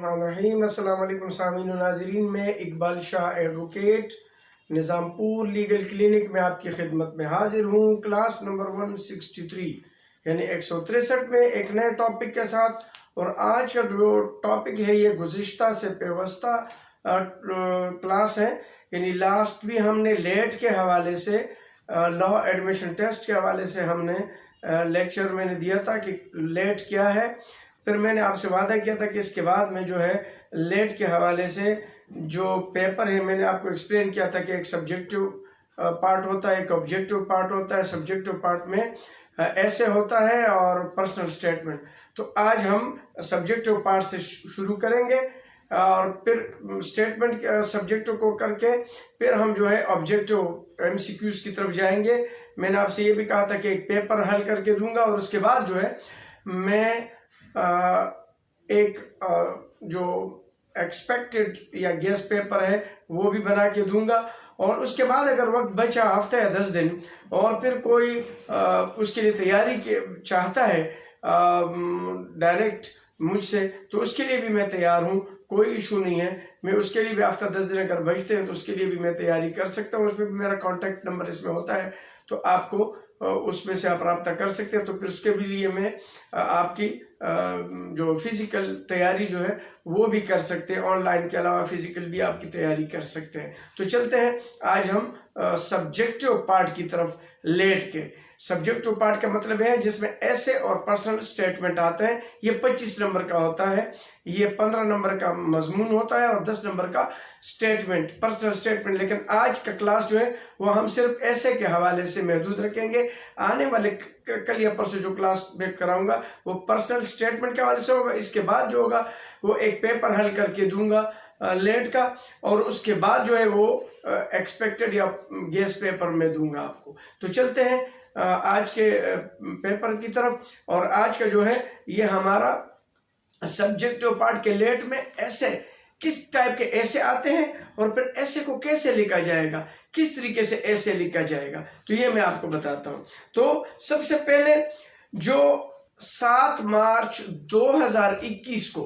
الرحمن الرحیم۔ السلام علیکم سامعین و ناظرین، میں اقبال شاہ ایڈوکیٹ نظام پور لیگل کلینک میں آپ کی خدمت میں حاضر ہوں۔ کلاس نمبر 163 یعنی 163 میں ایک نئے ٹاپک کے ساتھ، اور آج کا جو ٹاپک ہے یہ گزشتہ سے پیوستہ کلاس ہے، یعنی لاسٹ بھی ہم نے لیٹ کے حوالے سے لا ایڈمیشن ٹیسٹ کے حوالے سے ہم نے لیکچر میں نے دیا تھا کہ لیٹ کیا ہے۔ پھر میں نے آپ سے وعدہ کیا تھا کہ اس کے بعد میں جو ہے لیٹ کے حوالے سے جو پیپر ہے میں نے آپ کو ایکسپلین کیا تھا کہ ایک سبجیکٹو پارٹ ہوتا ہے، ایک آبجیکٹو پارٹ ہوتا ہے۔ سبجیکٹو پارٹ میں ایسے ہوتا ہے اور پرسنل سٹیٹمنٹ۔ تو آج ہم سبجیکٹو پارٹ سے شروع کریں گے اور پھر سٹیٹمنٹ سبجیکٹو کو کر کے پھر ہم جو ہے آبجیکٹو ایم سی کیوز کی طرف جائیں گے۔ میں نے آپ سے یہ بھی کہا تھا کہ ایک پیپر حل کر کے دوں گا اور اس کے بعد جو ہے میں ایک جو ایکسپیکٹڈ یا گیس پیپر ہے وہ بھی بنا کے دوں گا، اور اس کے بعد اگر وقت بچا ہفتہ یا 10 دن اور پھر کوئی اس کے لیے تیاری چاہتا ہے ڈائریکٹ مجھ سے، تو اس کے لیے بھی میں تیار ہوں، کوئی ایشو نہیں ہے۔ میں اس کے لیے بھی ہفتہ 10 دن اگر بچتے ہیں تو اس کے لیے بھی میں تیاری کر سکتا ہوں۔ اس میں بھی میرا کانٹیکٹ نمبر اس میں ہوتا ہے، تو آپ کو اس میں سے آپ رابطہ کر سکتے ہیں۔ تو پھر اس کے بھی لیے میں آپ کی جو فزیکل تیاری جو ہے وہ بھی کر سکتے ہیں، آن لائن کے علاوہ فزیکل بھی آپ کی تیاری کر سکتے ہیں۔ تو چلتے ہیں آج ہم سبجیکٹو پارٹ کی طرف لیٹ کے۔ سبجیکٹو پارٹ کا مطلب ہے جس میں ایسے اور پرسنل سٹیٹمنٹ آتے ہیں۔ یہ 25 نمبر کا ہوتا ہے، یہ 15 نمبر کا مضمون ہوتا ہے اور 10 نمبر کا سٹیٹمنٹ، پرسنل سٹیٹمنٹ۔ لیکن آج کا کلاس جو ہے وہ ہم صرف ایسے کے حوالے سے محدود رکھیں گے۔ آنے والے کل یا پرسوں جو کلاس میں کراؤں گا وہ پرسنل سٹیٹمنٹ کے حوالے سے ہوگا۔ اس کے بعد جو ہوگا وہ ایک پیپر حل کر کے دوں گا لیٹ کا، اور اس کے بعد جو ہے وہ ایکسپیکٹڈ یا گیس پیپر میں دوں گا آپ کو۔ تو چلتے ہیں آج کے پیپر کی طرف، اور آج کا جو ہے یہ ہمارا سبجیکٹو پارٹ کے لیٹ میں ایسے کس ٹائپ کے ایسے آتے ہیں، اور پھر ایسے کو کیسے لکھا جائے گا، کس طریقے سے ایسے لکھا جائے گا، تو یہ میں آپ کو بتاتا ہوں۔ تو سب سے پہلے جو 7 مارچ 2021 کو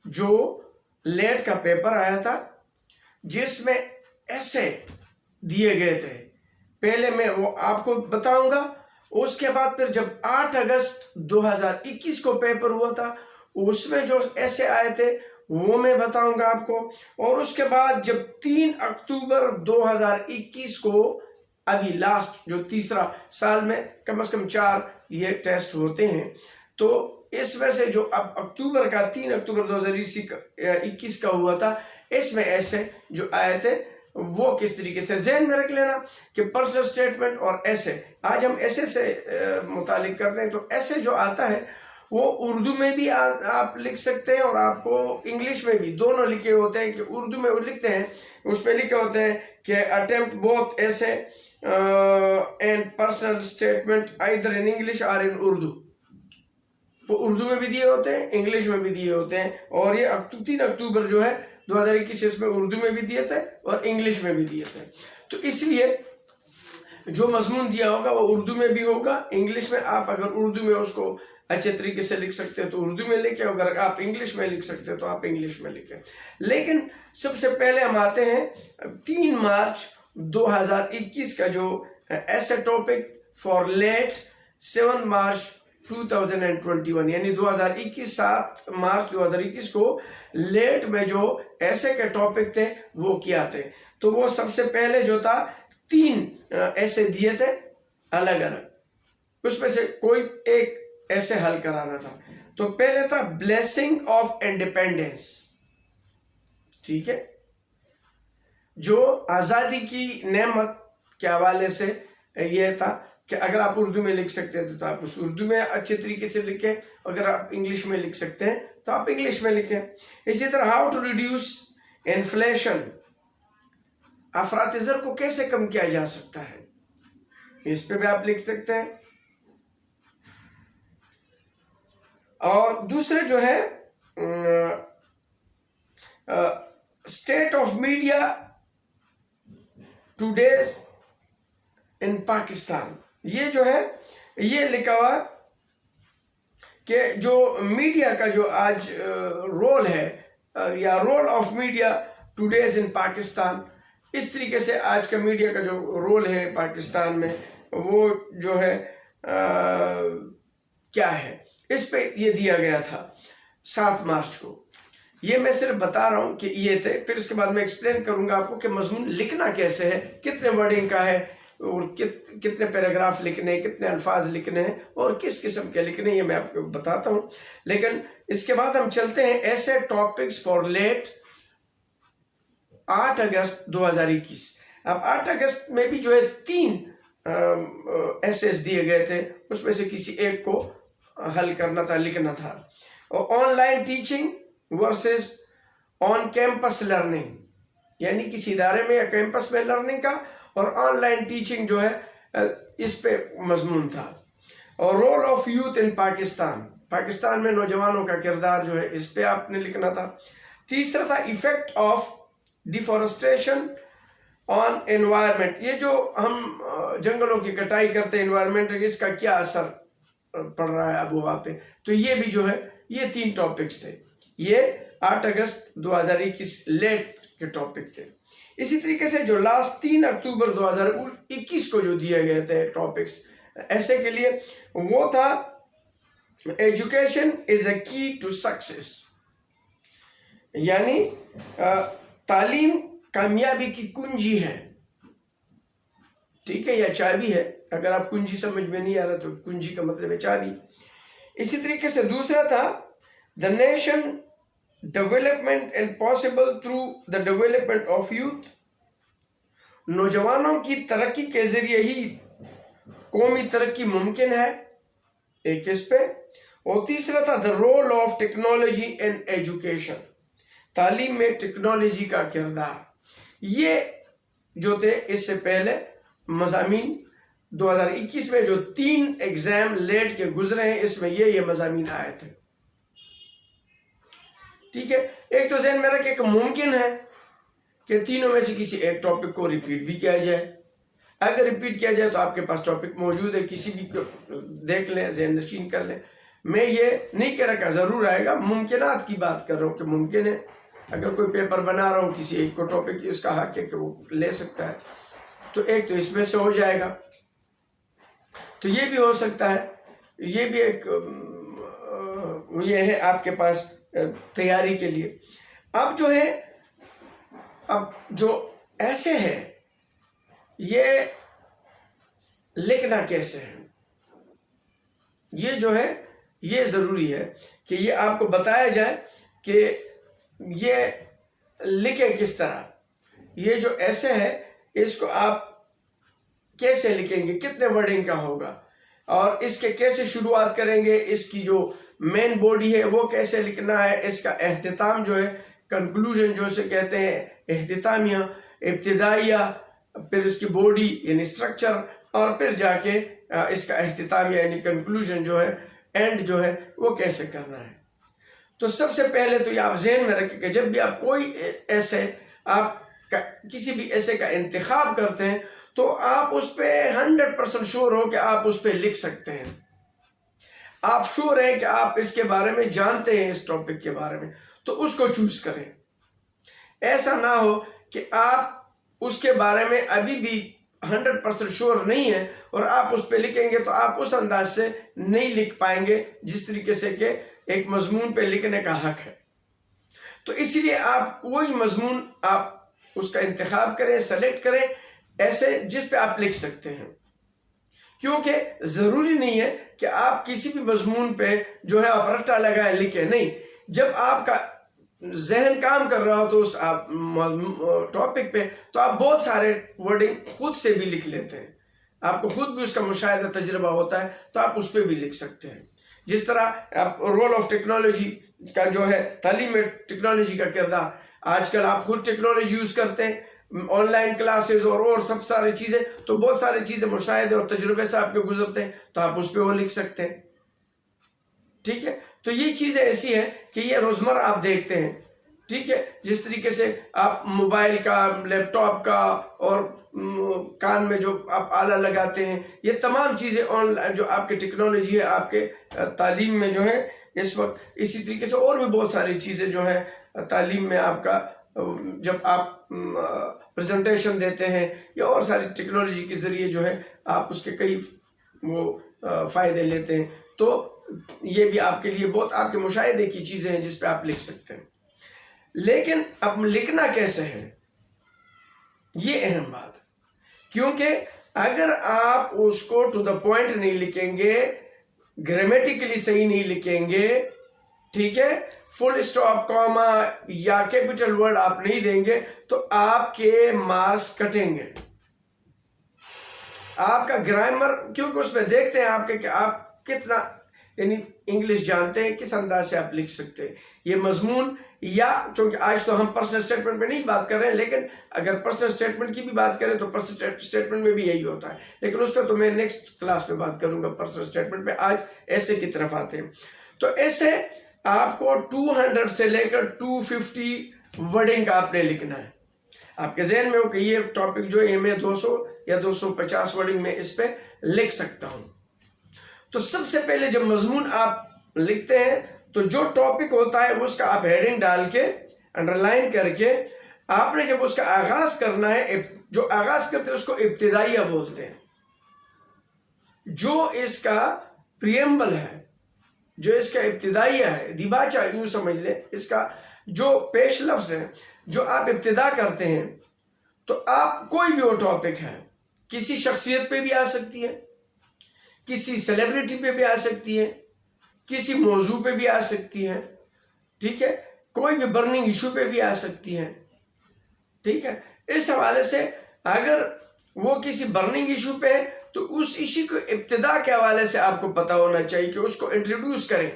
جو لیٹ کا پیپر آیا تھا جس میں ایسے دیے گئے تھے، پہلے میں وہ آپ کو بتاؤں گا۔ اس کے بعد پھر جب 8 اگست 2021 کو پیپر ہوا تھا اس میں جو ایسے آئے تھے وہ میں بتاؤں گا آپ کو، اور اس کے بعد جب 3 اکتوبر 2021 کو ابھی لاسٹ جو تیسرا سال میں کم از کم 4 یہ ٹیسٹ ہوتے ہیں، تو اس میں سے جو اب اکتوبر کا 3 اکتوبر 2021 کا ہوا تھا، اس میں ایسے جو آئے تھے وہ کس طریقے سے ذہن میں رکھ لینا کہ پرسنل سٹیٹمنٹ اور ایسے۔ آج ہم ایسے سے متعلق کر رہے ہیں، تو ایسے جو آتا ہے وہ اردو میں بھی آپ لکھ سکتے ہیں اور آپ کو انگلش میں بھی، دونوں لکھے ہوتے ہیں کہ اردو میں وہ لکھتے ہیں، اس میں لکھے ہوتے ہیں کہ attempt both essay and personal statement either in English or in Urdu۔ تو اردو میں بھی دیے ہوتے ہیں، انگلش میں بھی دیے ہوتے ہیں، اور یہ 3 اکتوبر جو ہے 2021 اس میں اردو میں بھی دیے تھے اور انگلش میں بھی دیے تھے۔ تو اس لیے جو مضمون دیا ہوگا وہ اردو میں بھی ہوگا، انگلش میں آپ اگر اردو میں اس کو اچھے طریقے سے لکھ سکتے ہیں تو اردو میں لکھیں، اگر آپ انگلش میں لکھ سکتے ہیں تو آپ انگلش میں لکھیں۔ لیکن سب سے پہلے ہم آتے ہیں 3 مارچ 2021 کا جو ایسے ٹاپک فار لیٹ 7 مارچ 2021، یعنی 7 مارچ 2021 کو لیٹ میں جو ایسے کے ٹاپک تھے وہ کیا تھے۔ تو وہ سب سے پہلے جو تھا 3 ایسے دیے تھے الگ الگ، اس میں سے کوئی ایک ایسے حل کرانا تھا۔ تو پہلے تھا بلیسنگ آف انڈیپینڈنس، ٹھیک ہے، جو آزادی کی نعمت کے حوالے سے یہ تھا کہ اگر آپ اردو میں لکھ سکتے ہیں تو آپ اس اردو میں اچھے طریقے سے لکھیں، اگر آپ انگلش میں لکھ سکتے ہیں تو آپ انگلش میں لکھیں۔ اسی طرح ہاؤ ٹو ریڈیوس انفلیشن، افراط زر کو کیسے کم کیا جا سکتا ہے، اس پہ بھی آپ لکھ سکتے ہیں۔ اور دوسرے جو ہے اسٹیٹ آف میڈیا ٹوڈیز ان پاکستان، یہ جو ہے یہ لکھا ہوا کہ جو میڈیا کا جو آج رول ہے یا رول آف میڈیا ٹوڈیز ان پاکستان. اس طریقے سے آج کا میڈیا کا جو رول ہے پاکستان میں وہ جو ہے کیا ہے، اس پہ یہ دیا گیا تھا 7 مارچ کو. یہ میں صرف بتا رہا ہوں کہ یہ تھے. پھر اس کے بعد میں ایکسپلین کروں گا آپ کو کہ مضمون لکھنا کیسے ہے، کتنے ورڈنگ کا ہے، اور کتنے پیراگراف لکھنے ہیں، کتنے الفاظ لکھنے ہیں، اور کس قسم کے لکھنے ہیں، یہ میں آپ کو بتاتا ہوں. لیکن اس کے بعد ہم چلتے ہیں ایسے ٹاپکس فار لیٹ 8 اگست 2021. اب 8 اگست میں بھی جو ہے 3 ایسیز دیے گئے تھے، اس میں سے کسی ایک کو حل کرنا تھا، لکھنا تھا. اور online teaching versus on campus learning, یعنی کسی ادارے میں یا کیمپس میں لرننگ کا، اور آن لائن ٹیچنگ جو ہے اس پہ مضمون تھا. اور رول آف یوتھ ان پاکستان، پاکستان میں نوجوانوں کا کردار جو ہے اس پہ آپ نے لکھنا تھا. تیسرا تھا effect of deforestation on environment, یہ جو ہم جنگلوں کی کٹائی کرتے ہیں انوائرمنٹ، اس کا کیا اثر پڑ رہا ہے اب وہاں پہ. تو یہ بھی جو ہے یہ 3 ٹاپکس تھے. یہ 8 اگست 2021 لیٹ کے ٹاپک تھے. اسی طریقے سے جو لاسٹ 3 اکتوبر 2021 کو جو دیے گئے تھے ٹاپکس ایسے کے لیے، وہ تھا ایجوکیشن از اے کی ٹو سکسیس، یعنی تعلیم کامیابی کی کنجی ہے. ٹھیک ہے، یا چابی ہے. اگر آپ کنجی سمجھ میں نہیں آ رہا تو کنجی کا مطلب ہے چابی. اسی طریقے سے دوسرا تھا the nation development and possible through the development of youth, نوجوانوں کی ترقی کے ذریعے ہی قومی ترقی ممکن ہے، ایک اس پہ. اور تیسرا تھا the role of technology in education, تعلیم میں ٹیکنالوجی کا کردار. یہ جو تھے اس سے پہلے مضامین 2021 میں جو 3 ایگزام لیٹ کے گزرے ہیں، اس میں یہ مضامین آئے تھے. ٹھیک ہے، ایک تو ذہن میں رکھے کہ ممکن ہے کہ تینوں میں سے کسی ایک ٹاپک کو ریپیٹ بھی کیا جائے. اگر ریپیٹ کیا جائے تو آپ کے پاس ٹاپک موجود ہے، کسی بھی کو دیکھ لیں، ذہن نشین کر لیں. میں یہ نہیں کہہ رہا کہ ضرور آئے گا، ممکنات کی بات کر رہا ہوں کہ ممکن ہے. اگر کوئی پیپر بنا رہا ہوں کسی ایک کو ٹاپک، اس کا حق ہے کہ وہ لے سکتا ہے. تو ایک تو اس میں سے ہو جائے گا، تو یہ بھی ہو سکتا ہے. یہ بھی ایک یہ ہے آپ کے پاس تیاری کے لیے. اب جو ہے، اب جو ایسے ہے یہ لکھنا کیسے ہے، یہ جو ہے یہ ضروری ہے کہ یہ آپ کو بتایا جائے کہ یہ لکھے کس طرح. یہ جو ایسے ہے اس کو آپ کیسے لکھیں گے، کتنے ورڈنگ کا ہوگا، اور اس کے کیسے شروعات کریں گے، اس کی جو مین باڈی ہے وہ کیسے لکھنا ہے، اس کا اختتام جو ہے کنکلوژن جو اسے کہتے ہیں، اختتامیہ، ابتدائیہ، پھر اس کی باڈی یعنی سٹرکچر، اور پھر جا کے اس کا اختتامیہ یعنی کنکلوژن جو ہے، اینڈ جو ہے وہ کیسے کرنا ہے. تو سب سے پہلے تو یہ آپ ذہن میں رکھیں کہ جب بھی آپ کوئی ایسے آپ کسی بھی ایسے کا انتخاب کرتے ہیں تو آپ اس پہ 100% شور ہو کہ آپ اس پہ لکھ سکتے ہیں. آپ شور ہیں کہ آپ اس کے بارے میں جانتے ہیں، اس ٹاپک کے بارے میں، تو اس کو چوز کریں. ایسا نہ ہو کہ آپ اس کے بارے میں ابھی بھی 100% شور نہیں ہے اور آپ اس پہ لکھیں گے تو آپ اس انداز سے نہیں لکھ پائیں گے جس طریقے سے کہ ایک مضمون پہ لکھنے کا حق ہے. تو اسی لیے آپ وہی مضمون آپ اس کا انتخاب کریں، سلیکٹ کریں ایسے جس پہ آپ لکھ سکتے ہیں. کیونکہ ضروری نہیں ہے کہ آپ کسی بھی مضمون پہ جو ہے آپ رٹا لگائیں لکھیں. نہیں، جب آپ کا ذہن کام کر رہا ہو تو اس ٹاپک پہ تو آپ بہت سارے ورڈنگ خود سے بھی لکھ لیتے ہیں. آپ کو خود بھی اس کا مشاہدہ تجربہ ہوتا ہے تو آپ اس پہ بھی لکھ سکتے ہیں. جس طرح آپ رول آف ٹیکنالوجی کا جو ہے تعلیم میں ٹیکنالوجی کا کردار، آج کل آپ خود ٹیکنالوجی یوز کرتے ہیں، آن لائن کلاسز اور سب ساری چیزیں، تو بہت ساری چیزیں مشاہدے اور تجربے سے آپ کے گزرتے ہیں تو آپ اس پہ وہ لکھ سکتے ہیں. ٹھیک ہے، تو یہ چیزیں ایسی ہیں کہ یہ روزمرہ آپ دیکھتے ہیں. ٹھیک ہے، جس طریقے سے آپ موبائل کا، لیپ ٹاپ کا، اور کان میں جو آپ آلہ لگاتے ہیں، یہ تمام چیزیں آن لائن جو آپ کی ٹیکنالوجی ہے آپ کے تعلیم میں جو ہے اس وقت. اسی طریقے سے اور بھی بہت ساری چیزیں جو ہیں تعلیم میں آپ کا جب آپ پریزنٹیشن دیتے ہیں یا اور ساری ٹیکنالوجی کے ذریعے جو ہے آپ اس کے کئی وہ فائدے لیتے ہیں، تو یہ بھی آپ کے لیے بہت آپ کے مشاہدے کی چیزیں ہیں جس پہ آپ لکھ سکتے ہیں۔ لیکن اب لکھنا کیسے ہے، یہ اہم بات ہے، کیونکہ اگر آپ اس کو ٹو دا پوائنٹ نہیں لکھیں گے، گرامیٹیکلی صحیح نہیں لکھیں گے، ٹھیک ہے، فل اسٹاپ کاما یا کیپٹل ورڈ آپ نہیں دیں گے تو آپ کے مارکس کٹیں گے۔ آپ کا گرامر، کیونکہ اس میں دیکھتے ہیں آپ کے کہ آپ کتنا یعنی انگلش جانتے ہیں، کس انداز سے آپ لکھ سکتے ہیں یہ مضمون، یا چونکہ آج تو ہم پرسنل اسٹیٹمنٹ پہ نہیں بات کر رہے ہیں، لیکن اگر پرسنل اسٹیٹمنٹ کی بھی بات کریں تو پرسنل اسٹیٹمنٹ میں بھی یہی ہوتا ہے، لیکن اس پہ تو میں نیکسٹ کلاس پہ بات کروں گا پرسنل اسٹیٹمنٹ پہ۔ آج ایسے کی طرف آتے ہیں، تو ایسے آپ کو 200 سے لے کر 250 ورڈنگ آپ نے لکھنا ہے۔ آپ کے ذہن میں ہو کہ یہ ٹاپک جو ہے میں 200 یا 250 ورڈنگ میں اس پہ لکھ سکتا ہوں۔ تو سب سے پہلے جب مضمون آپ لکھتے ہیں تو جو ٹاپک ہوتا ہے اس کا آپ ہیڈنگ ڈال کے انڈر لائن کر کے آپ نے جب اس کا آغاز کرنا ہے، جو آغاز کرتے ہیں اس کو ابتدائیہ بولتے ہیں۔ جو اس کا پریمبل ہے، جو اس کا ابتدائیہ ہے، دیباچہ یوں سمجھ لیں، اس کا جو پیش لفظ ہے جو آپ ابتدا کرتے ہیں، تو آپ کوئی بھی وہ ٹاپک ہے، کسی شخصیت پہ بھی آ سکتی ہے، کسی سیلیبریٹی پہ بھی آ سکتی ہے، کسی موضوع پہ بھی آ سکتی ہے، ٹھیک ہے، کوئی بھی برننگ ایشو پہ بھی آ سکتی ہے، ٹھیک ہے۔ اس حوالے سے اگر وہ کسی برننگ ایشو پہ ہے تو اس ایشو کو ابتدا کے حوالے سے آپ کو پتا ہونا چاہیے کہ اس کو انٹروڈیوس کریں،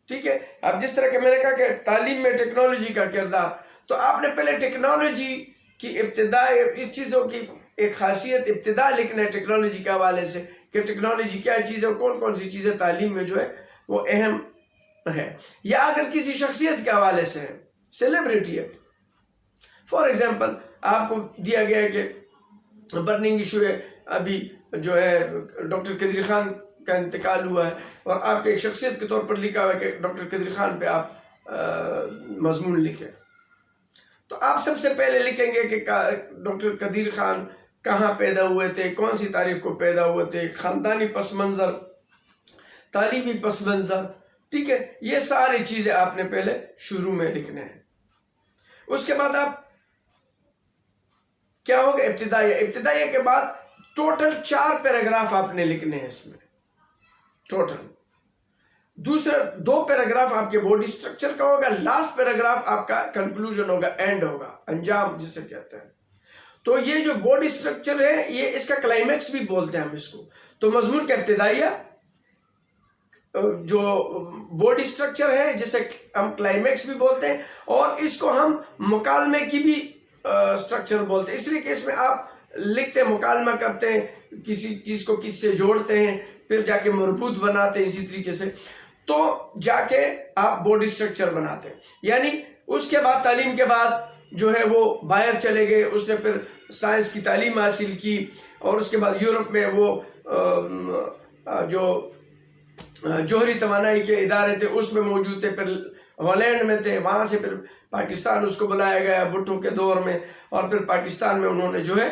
ٹھیک ہے۔ اب جس طرح کہ میں نے کہا کہ تعلیم میں ٹیکنالوجی کا کردار، تو آپ نے پہلے ٹیکنالوجی کی ابتدا، اس چیزوں کی ایک خاصیت ابتدا لکھنا ہے ٹیکنالوجی کے حوالے سے کہ ٹیکنالوجی کیا چیز ہے اور کون کون سی چیزیں تعلیم میں جو ہے وہ اہم ہے، یا اگر کسی شخصیت کے حوالے سے ہے، سیلیبریٹی ہے، فار ایگزامپل آپ کو دیا گیا ہے کہ برننگ ایشو ہے، ابھی جو ہے ڈاکٹر قدیر خان کا انتقال ہوا ہے، اور آپ کے ایک شخصیت کے طور پر لکھا ہوا ہے کہ ڈاکٹر قدیر خان پہ آپ مضمون لکھیں، تو آپ سب سے پہلے لکھیں گے کہ ڈاکٹر قدیر خان کہاں پیدا ہوئے تھے، کون سی تاریخ کو پیدا ہوئے تھے، خاندانی پس منظر، تعلیمی پس منظر، ٹھیک ہے، یہ ساری چیزیں آپ نے پہلے شروع میں لکھنے ہیں۔ اس کے بعد آپ کیا ہوگا، ابتدائیہ کے بعد ٹوٹل 4 پیراگراف آپ نے لکھنے ہیں اس میں ٹوٹل۔ دوسرے 2 پیراگراف آپ کے باڈی سٹرکچر کا ہوگا، لاسٹ پیراگراف آپ کا کنکلوژن ہوگا، اینڈ ہوگا، انجام جسے کہتے ہیں۔ تو یہ جو باڈی سٹرکچر ہے یہ اس کا کلائمیکس بھی بولتے ہیں ہم اس کو۔ تو مضمون کا ابتدائیہ جو باڈی سٹرکچر ہے جسے ہم کلائمیکس بھی بولتے ہیں، اور اس کو ہم مکالمے کی بھی سٹرکچر بولتے ہیں، اس لیے کہ اس میں آپ لکھتے ہیں، مکالمہ کرتے ہیں، کسی چیز کو کسی سے جوڑتے ہیں، پھر جا کے مربوط بناتے ہیں اسی طریقے سے، تو جا کے آپ باڈی سٹرکچر بناتے ہیں۔ یعنی اس کے بعد تعلیم کے بعد جو ہے وہ باہر چلے گئے، اس نے پھر سائنس کی تعلیم حاصل کی، اور اس کے بعد یورپ میں وہ جو جوہری توانائی کے ادارے تھے اس میں موجود تھے، پھر ہالینڈ میں تھے، وہاں سے پھر پاکستان اس کو بلایا گیا بھٹو کے دور میں، اور پھر پاکستان میں انہوں نے جو ہے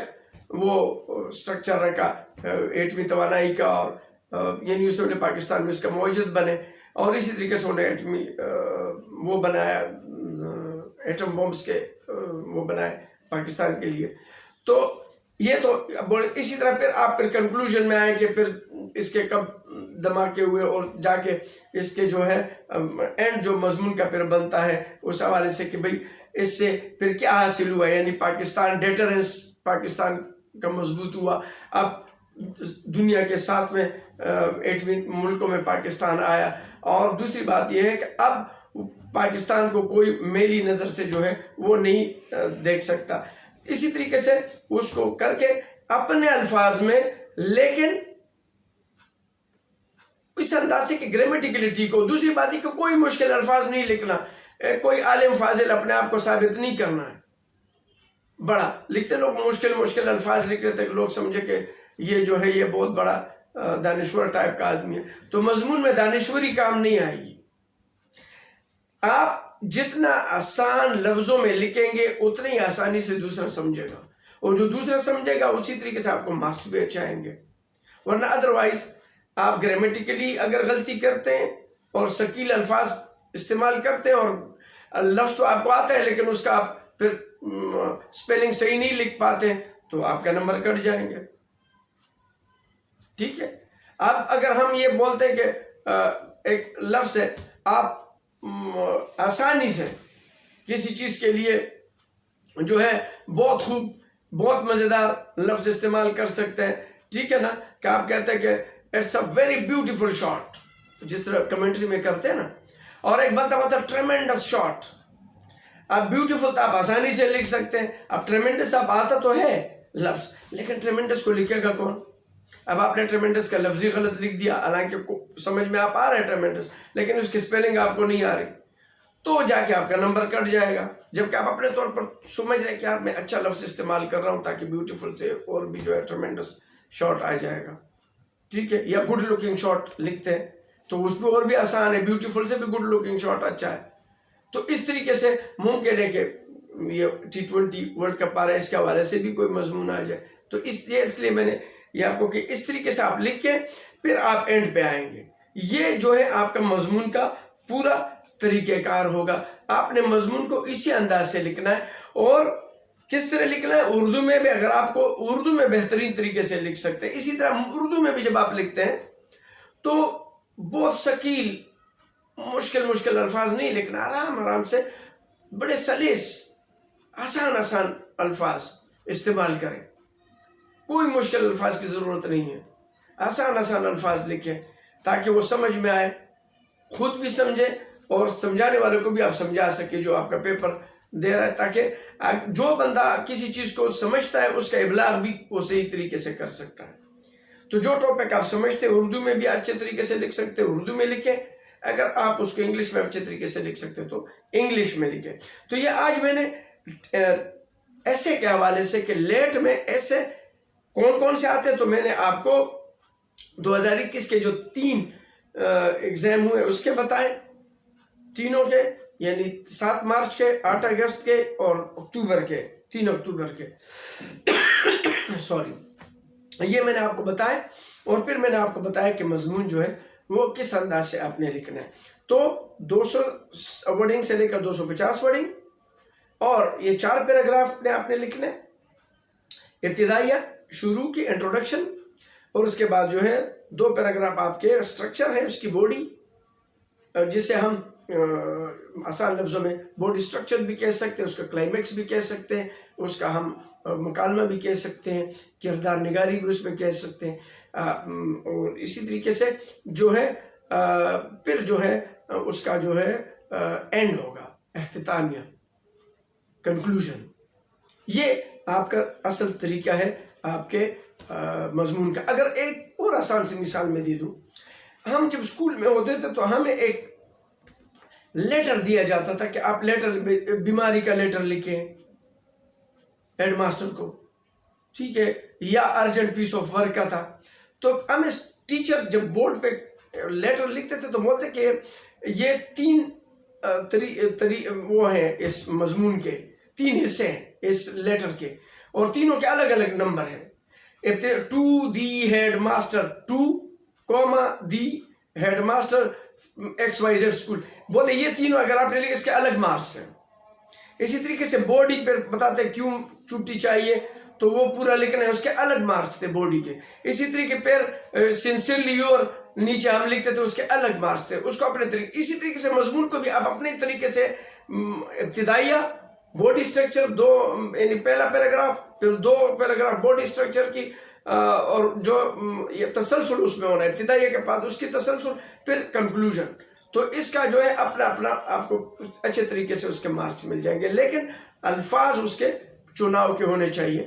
وہ سٹرکچر رکھا ایٹمی توانائی کا، اور یعنی اس نے پاکستان میں اس کا موجد بنے، اور اسی طریقے سے انہوں نے ایٹمی وہ بنایا، ایٹم بمبس کے وہ بنائے پاکستان کے لیے۔ تو یہ تو اسی طرح پھر آپ پھر کنکلوژن میں آئے کہ پھر اس کے کب دھماکے ہوئے، اور جا کے اس کے جو ہے اینڈ جو مضمون کا پھر بنتا ہے اس حوالے سے کہ بھئی اس سے پھر کیا حاصل ہوا، یعنی پاکستان ڈیٹرنس پاکستان کا مضبوط ہوا، اب دنیا کے 7ویں ایٹمی ملکوں میں پاکستان آیا، اور دوسری بات یہ ہے کہ اب پاکستان کو کوئی میلی نظر سے جو ہے وہ نہیں دیکھ سکتا۔ اسی طریقے سے اس کو کر کے اپنے الفاظ میں، لیکن اس انداز سے کہ گرامیٹیکلی ٹھیک ہو۔ دوسری بات ہے کہ کوئی مشکل الفاظ نہیں لکھنا، کوئی عالم فاضل اپنے آپ کو ثابت نہیں کرنا ہے۔ بڑا لکھتے لوگ مشکل الفاظ لکھ رہے تھے کہ لوگ سمجھے کہ یہ جو ہے یہ بہت بڑا دانشور ٹائپ کا آدمی ہے، تو مضمون میں دانشوری کام نہیں آئے گی۔ آپ جتنا آسان لفظوں میں لکھیں گے اتنی ہی آسانی سے دوسرا سمجھے گا، اور جو دوسرا سمجھے گا اسی طریقے سے آپ کو مارکس بھی اچھے آئیں گے. ورنہ ادروائز آپ گرامیٹیکلی اگر غلطی کرتے ہیں اور ثقیل الفاظ استعمال کرتے ہیں اور لفظ تو آپ کو آتا ہے لیکن اس کا آپ پھر سپیلنگ صحیح نہیں لکھ پاتے ہیں تو آپ کا نمبر کٹ جائیں گے. ٹھیک ہے. اب اگر ہم یہ بولتے ہیں کہ ایک لفظ ہے، آپ آسانی سے کسی چیز کے لیے جو ہے بہت خوب بہت مزیدار لفظ استعمال کر سکتے ہیں. ٹھیک ہے نا، کہ آپ کہتے ہیں کہ it's a very beautiful shot, جس طرح کمنٹری میں کرتے ہیں نا. اور ایک بندہ ہوتا ہے ٹریمنڈس شاٹ. اب بیوٹیفل تو آپ آسانی سے لکھ سکتے ہیں، اب ٹریمنڈس آپ آتا تو ہے لفظ، لیکن ٹریمنڈس کو لکھے گا کون؟ اب آپ نے ٹریمنڈس کا لفظی غلط لکھ دیا، حالانکہ سمجھ میں آپ آ رہا ہے ٹریمنڈس، لیکن اس کی سپیلنگ آپ کو نہیں آ رہی، تو جا کے آپ کا نمبر کٹ جائے گا. جبکہ آپ اپنے طور پر سمجھ رہے ہیں کہ یار میں اچھا لفظ استعمال کر رہا ہوں تاکہ بیوٹیفل سے اور بھی جو ہے ٹریمنڈس شاٹ آ جائے گا. ٹھیک ہے. یا گڈ لکنگ شاٹ لکھتے ہیں تو اس پہ اور بھی آسان ہے، بیوٹیفل سے بھی گڈ لکنگ شاٹ اچھا ہے. تو اس طریقے سے ممکن ہے کہ یہ T20 ورلڈ کپ آ رہا ہے، اس کے حوالے سے بھی کوئی مضمون آ جائے. تو اس لیے میں نے یہ آپ کو کہ اس طریقے سے آپ لکھ کے پھر آپ اینڈ پہ آئیں گے. یہ جو ہے آپ کا مضمون کا پورا طریقہ کار ہوگا. آپ نے مضمون کو اسی انداز سے لکھنا ہے. اور کس طرح لکھنا ہے؟ اردو میں بھی اگر آپ کو اردو میں بہترین طریقے سے لکھ سکتے ہیں. اسی طرح اردو میں بھی جب آپ لکھتے ہیں تو بہت ثقیل مشکل الفاظ نہیں لکھنا، آرام سے بڑے سلیس آسان الفاظ استعمال کریں. کوئی مشکل الفاظ کی ضرورت نہیں ہے، آسان الفاظ لکھیں تاکہ وہ سمجھ میں آئے، خود بھی سمجھے اور سمجھانے والوں کو بھی آپ سمجھا سکے جو آپ کا پیپر دے رہا ہے، تاکہ جو بندہ کسی چیز کو سمجھتا ہے اس کا ابلاغ بھی وہ صحیح طریقے سے کر سکتا ہے. تو جو ٹاپک آپ سمجھتے ہیں اردو میں بھی اچھے طریقے سے لکھ سکتے ہیں، اردو میں لکھیں. اگر آپ اس کو انگلش میں اچھے طریقے سے لکھ سکتے ہیں تو انگلش میں لکھیں. تو یہ آج میں نے ایسے کے حوالے سے کہ لیٹ میں ایسے کون سے آتے ہیں تو میں نے آپ کو 2021 کے جو 3 ایگزام ہوئے اس کے بتائے، تینوں کے، یعنی 7 مارچ کے، 8 اگست کے اور اکتوبر کے، 3 اکتوبر کے سوری، یہ میں نے آپ کو بتایا. اور پھر میں نے آپ کو بتایا کہ مضمون جو ہے وہ کس انداز سے آپ نے لکھنا ہے. تو 200 ورڈنگ سے لے کر 250 ورڈنگ، اور یہ 4 پیراگراف نے آپ نے لکھنا ہے. ابتدائیہ، شروع کی انٹروڈکشن، اور اس کے بعد جو ہے 2 پیراگراف آپ کے اسٹرکچر ہے، اس کی باڈی، جسے ہم آسان لفظوں میں باڈی اسٹرکچر بھی کہہ سکتے ہیں، اس کا کلائمیکس بھی کہہ سکتے ہیں، اس کا ہم مکالمہ بھی کہہ سکتے ہیں، کردار نگاری بھی اس میں کہہ سکتے ہیں. اور اسی طریقے سے جو ہے پھر جو ہے اس کا جو ہے اینڈ ہوگا، اختتامیہ، کنکلوژن. یہ آپ کا اصل طریقہ ہے آپ کے مضمون کا. اگر ایک اور آسان سی مثال میں دے دوں، ہم جب اسکول میں ہوتے تھے تو ہمیں ایک لیٹر دیا جاتا تھا کہ آپ لیٹر، بیماری کا لیٹر لکھیں ہیڈ ماسٹر کو، ٹھیک ہے، یا ارجنٹ پیس آف ورک کا تھا. تو ہمیں ٹیچر جب بورڈ پہ لیٹر لکھتے تھے تو بولتے کہ یہ 3 وہ ہیں اس مضمون کے، 3 حصے ہیں اس لیٹر کے، اور تینوں کے الگ الگ نمبر ہیں. To the head master, 2 the head master XYZ school. بولے یہ تینوں اگر آپ نے لکھے اس کے الگ مارکس ہیں. اسی طریقے سے باڈی پہ بتاتے کیوں چھٹی چاہیے تو وہ پورا لکھنا ہے، اس کے الگ مارکس تھے باڈی کے. اسی طریقے پھر سنسیئرلی یور نیچے ہم لکھتے تھے، اس کے الگ مارکس تھے، اس کو اپنے طریقے. اسی طریقے سے مضمون کو بھی آپ اپنے طریقے سے ابتدائیہ، باڈی اسٹرکچر 2، یعنی پہلا پیراگراف، پھر 2 پیراگراف باڈی اسٹرکچر کی، اور جو یہ تسلسل اس میں ہونا ہے، ابتدائیہ کے بعد اس کی تسلسل، پھر کنکلوژن. تو اس کا جو ہے اپنا آپ کو اچھے طریقے سے اس کے مارکس مل جائیں گے. لیکن الفاظ اس کے چناؤ کے ہونے چاہیے،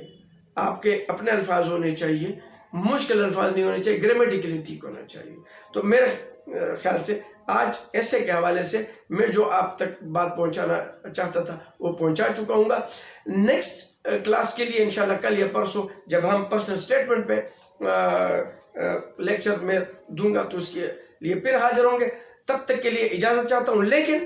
آپ کے اپنے الفاظ ہونے چاہیے، مشکل الفاظ نہیں ہونے چاہیے، گرامیٹیکلی ٹھیک ہونا چاہیے. تو میرے خیال سے آج ایسے کے حوالے سے میں جو آپ تک بات پہنچانا چاہتا تھا وہ پہنچا چکا ہوں گا. نیکسٹ کلاس کے لیے انشاءاللہ کل یا پرسوں جب ہم پرسنل سٹیٹمنٹ پہ لیکچر میں دوں گا تو اس کے لیے پھر حاضر ہوں گے. تب تک کے لیے اجازت چاہتا ہوں. لیکن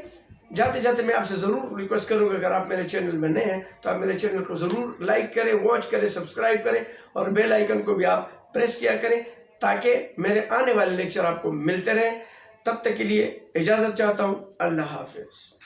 جاتے جاتے میں آپ سے ضرور ریکویسٹ کروں گا، اگر آپ میرے چینل میں نئے ہیں تو آپ میرے چینل کو ضرور لائک کریں، واچ کریں، سبسکرائب کریں اور بیل آئیکن کو بھی آپ پریس کیا کریں تاکہ میرے آنے والے لیکچر آپ کو ملتے رہیں۔ تب تک کے لیے اجازت چاہتا ہوں، اللہ حافظ۔